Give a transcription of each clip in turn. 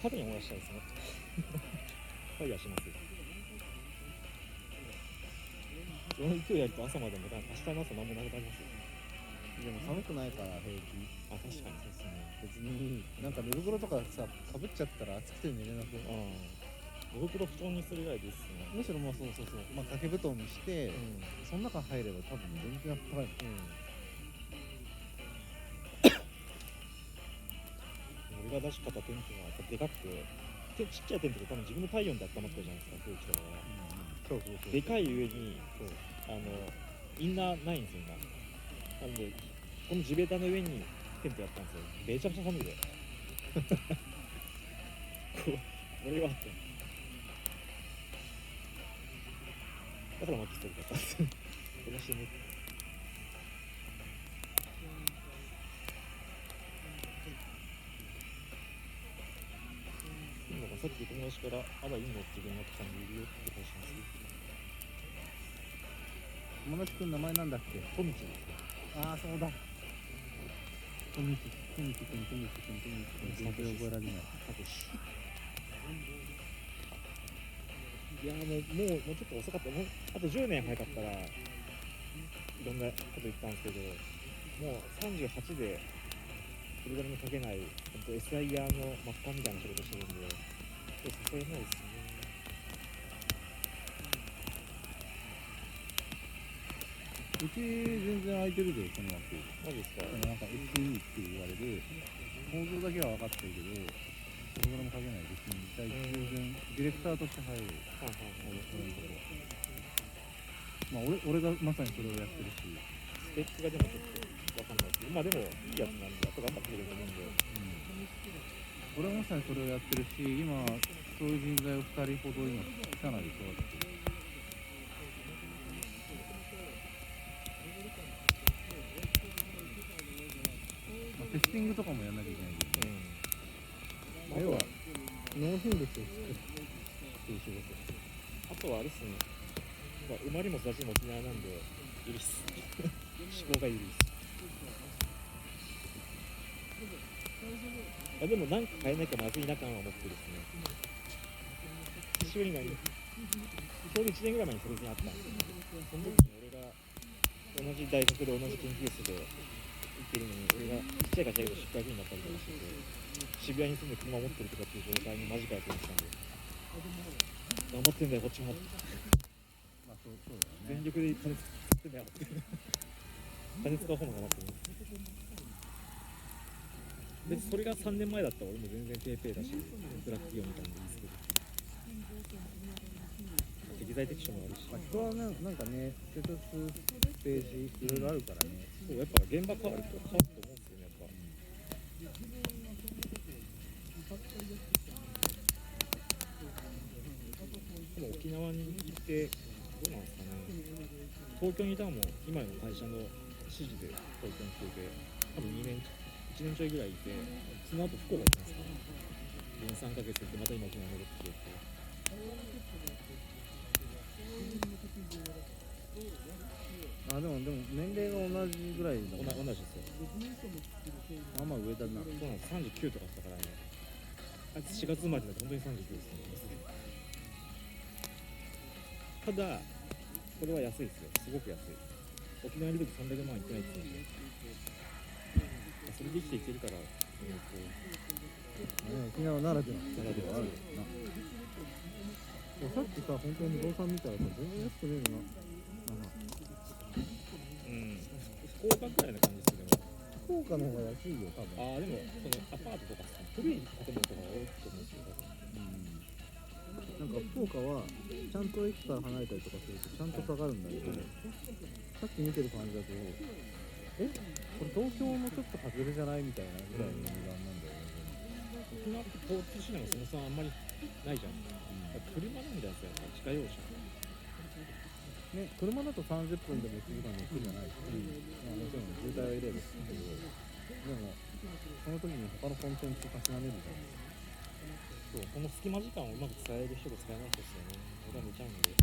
縦に燃やしたいですね。ファイヤーします。その勢いやると朝までも明日の朝何もなくなりますよ。でも寒くないから平気。あ、確かにそうですね。別になんか寝袋とかさかぶっちゃったら暑くて寝れなくて、寝袋布団にするぐらいですね。むしろまあそう、まあ掛け布団にして、その中入れば多分全然暖かい。俺が出し方テントがやっぱでかくて、ちっちゃいテントで多分自分の体温で温まってるじゃないですか、空気とかが。そうでかい上にインナーないんですよ、今。なんでこの地べたの上にテントやったんですよ。めちゃくちゃ寒いで俺はだから薪ストーブだったんですよ。俺はしてね。なんかさっき友達から「あらいいの?」って連絡来たんでいるよって返します。友達くん名前なんだっけ？トミチです。ああそうだ。トミチくん全然覚えられない。いやもうちょっと遅かった。もうあと10年早かったらいろんなこと言ったんですけど、もう38でプログラム書けない、SIR のマッカーみたいな仕事してるんで、させないですね。うち全然空いてるで、その枠。マジですか？なんか SE って言われる構造だけは分かってるけど、プログラム書けない。別に全然ディレクターとして入る。まあ俺がまさにそれをやってるし、スペックがでもちょっと分かんないですけど、まあでもいいやつなんで、あと頑張ってくれると思うんで、俺はまさにそれをやってるし、今そういう人材を2人ほど今社内で育ててる。テスティングとかもやんなきゃいけないけど、要は納品物を作るっていう仕事。あとはあれっすね、生まれも育ちも沖縄なんでいるっす思考がいるっす。でもなんか変えなきゃまずいな感は持ってるっすね。久しぶりにちょうど1年ぐらい前にそれにあったんですよ。その時に俺が同じ大学で同じ研究室で行ってるのに、俺がちっちゃい会社けど出荷になったりとかしてて、渋谷に住んで車持ってるとかっていう状態に間近やってたんで、頑張ってんだよこっちも。まあそうだよね。全力で金使ってんだよって金使う方も頑張ってる。でそれが3年前だったら俺も全然 PayPay だし、ブラック企業みたいなんでいいですけど、適材適所もあるし、人はなんかね、ステータスページいろいろあるからね。そうやっぱ現場変わると思うんですよね、やっぱ。でも沖縄に行ってどうなんですかね。東京にいたのも今の会社の指示で東京に来てて、多分1年ちょいぐらいいて、その後福岡行ったんですかね。3ヶ月行ってまた今沖縄に戻ってきて。でも年齢が同じぐらいだもん。同じですよ。上だな。そうなんです。39とかだったからね。あいつ4月生まれだと本当に39ですね。ただこれは安いですよ。すごく安い。沖縄にいると300万いってないですよね。それで生きていけるから、沖縄ならではあるよな。さっきさ、本当に不動産見たらさ、全然安くねえよな。福岡くらいな感じですけど、福岡の方が安いよ、多分。でもそのアパートとか古い建物とかが多いと思うんですけど、なんか福岡はちゃんと駅から離れたりとかするとちゃんと下がるんだけど、さっき見てる感じだとこれ東京のちょっと外れじゃないみたいなぐらいの値段なんだよね。沖縄って交通手段がそもそもあんまりないじゃん。車なんじゃないですか、自家用車ね。車だと30分でも1時間で行くじゃないし、もちろん渋滞は入れるけど、でもその時に他のコンテンツたしなめるじゃん。そう、この隙間時間をうまく使える人と使えない人ですよね。俺は寝ちゃうんで。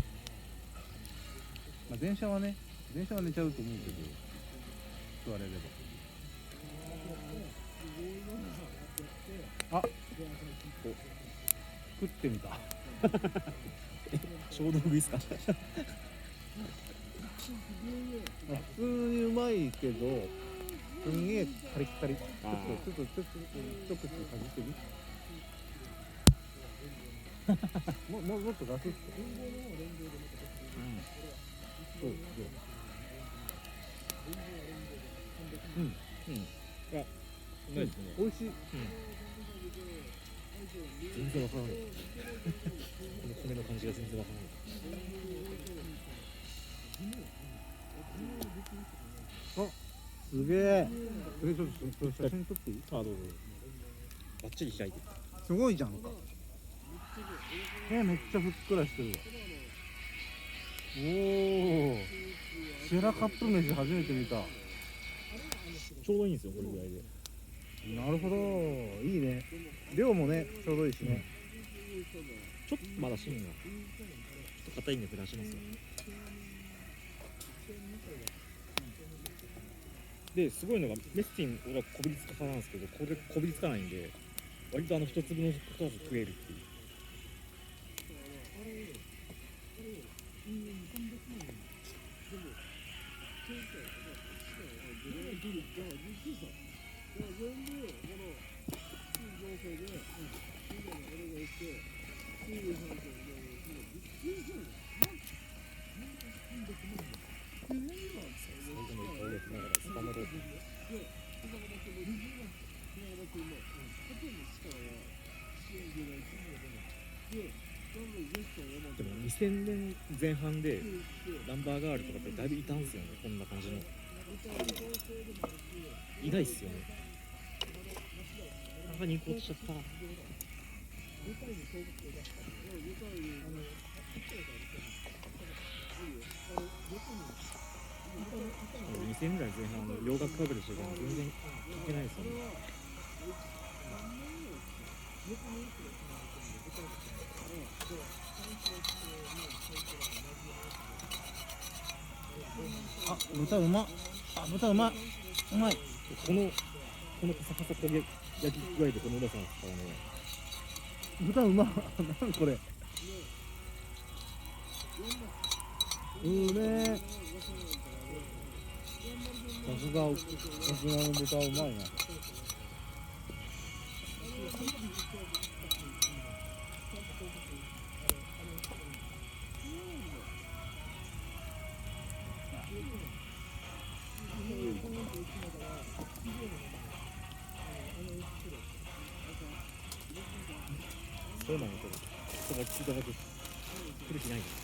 電車は寝ちゃうと思うけど、座れれば。食ってみた。小道具いいっすか？普通にうまいけど、すんげえカリッカリ。ちょっあーと一口かじってみ。もっと出すって。そうそう。うん。いや、うまいですね。美味しい。全然わからない。この米の感じが全然わからない。すげえ。ちょっと写真撮っていい？あ、どうぞ。バッチリ開いてる。すごいじゃんか。めっちゃふっくらしてるわ。おお。シェラカップ飯初めて見た。ちょうどいいんですよ、これぐらいで。なるほど。いいね。量もね、ちょうどいいしね。ちょっとまだ芯が、ちょっと硬いんで下しますよ。で、すごいのが、メスティン、俺はこびりつか派なんですけど、これこびりつかないんで、割と一粒の数食えるっていう。最後の香りがしながらスパムローでも2000年前半でナンバーガールとかってだいぶいたんすよね、こんな感じの。いないっすよね。中に行こうとしちゃった。2000年代前半の洋楽かぶりしてたの全然関係ないですよね。あ、豚うまっ。あ、豚うまい。うまい。このカサカサ焦げ焼き具合でこのうまさですからね。豚うまっ。何これ。うめえ。さすがの豚うまいな。そうなんですよ。そば聞いただけ来る気ないです。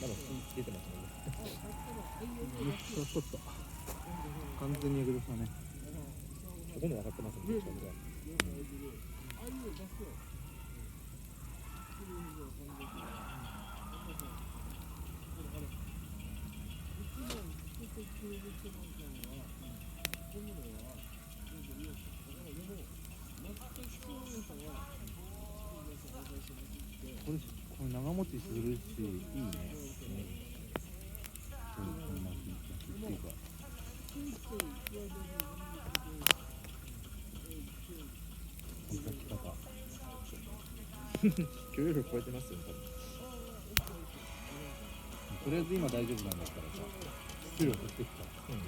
まだ火出てますもんね。めっちゃ取った。完全に焼けどしたね。ほとんど分かってますね、近くは。これ長持ちするし、いいね。こんな焼きっていうか。焼き方。許容量超えてますよね、とりあえず今大丈夫なんだったらさ、質量取ってきた。多分。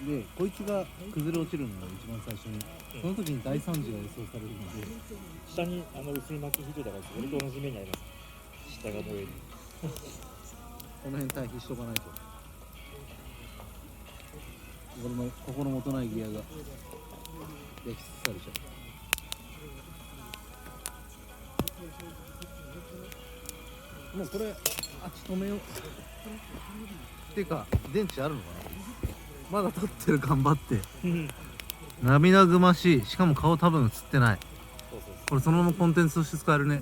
で、こいつが崩れ落ちるのが一番最初に。その時に大惨事が予想されるので、下に薄い膜引いてたから、俺と同じ目にあります。下が燃える。この辺対比しとかないと。俺の心もとないギアが焼き尽くされちゃう。もうこれあっち止めようっていうか電池あるのかな。まだ立ってる、頑張って涙ぐましい。しかも顔多分映ってない。そうそうこれそのままコンテンツとして使えるね